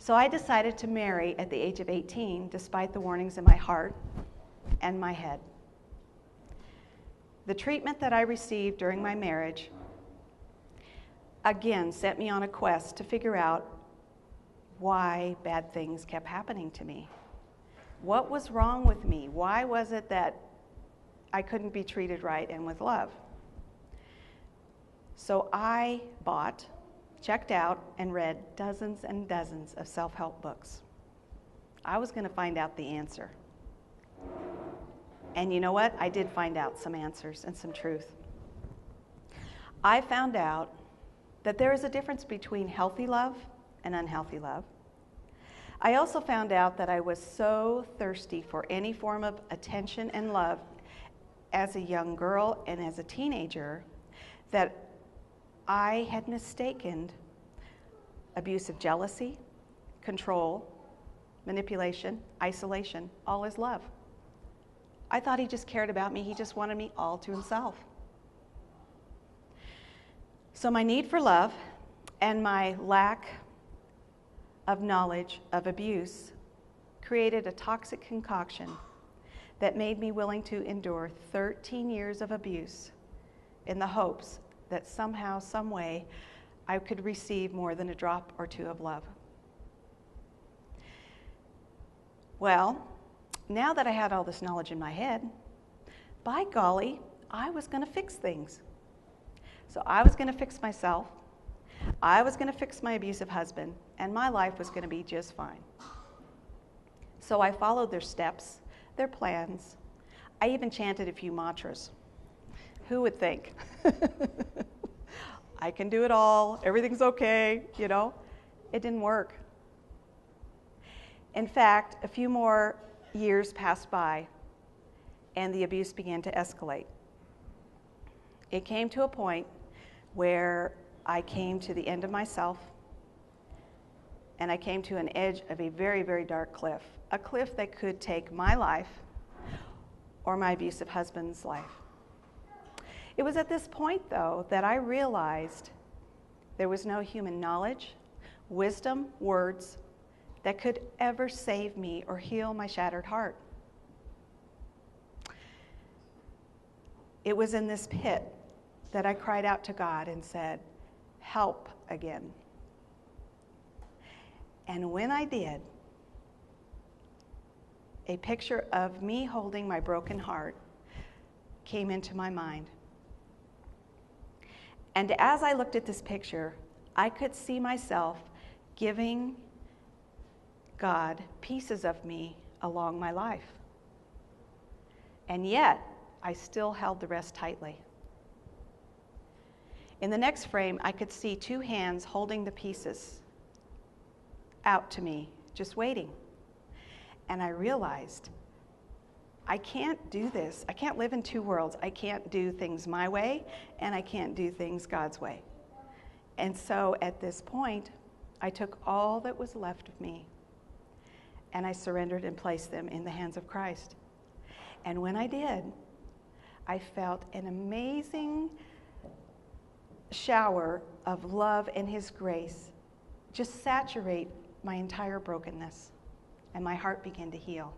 So I decided to marry at the age of 18, despite the warnings in my heart and my head. The treatment that I received during my marriage, again, set me on a quest to figure out why bad things kept happening to me. What was wrong with me? Why was it that I couldn't be treated right and with love? So I bought, checked out, and read dozens and dozens of self-help books. I was going to find out the answer. And you know what? I did find out some answers and some truth. I found out that there is a difference between healthy love and unhealthy love. I also found out that I was so thirsty for any form of attention and love as a young girl and as a teenager that I had mistaken abusive jealousy, control, manipulation, isolation, all as love. I thought he just cared about me. He just wanted me all to himself. So my need for love and my lack of knowledge of abuse created a toxic concoction that made me willing to endure 13 years of abuse in the hopes that somehow, some way, I could receive more than a drop or two of love. Well, now that I had all this knowledge in my head, by golly, I was going to fix things. So I was going to fix myself, I was going to fix my abusive husband, and my life was going to be just fine. So I followed their steps, their plans. I even chanted a few mantras. Who would think? I can do it all, everything's okay, you know? It didn't work. In fact, a few more years passed by, and the abuse began to escalate. It came to a point where I came to the end of myself, and I came to an edge of a very, very dark cliff, a cliff that could take my life or my abusive husband's life. It was at this point, though, that I realized there was no human knowledge, wisdom, words that could ever save me or heal my shattered heart. It was in this pit that I cried out to God and said, "Help again." And when I did, a picture of me holding my broken heart came into my mind. And as I looked at this picture, I could see myself giving God pieces of me along my life. And yet, I still held the rest tightly. In the next frame, I could see two hands holding the pieces out to me, just waiting. And I realized, I can't do this. I can't live in two worlds. I can't do things my way, and I can't do things God's way. And so at this point, I took all that was left of me, and I surrendered and placed them in the hands of Christ. And when I did, I felt an amazing shower of love and His grace just saturate my entire brokenness, and my heart began to heal.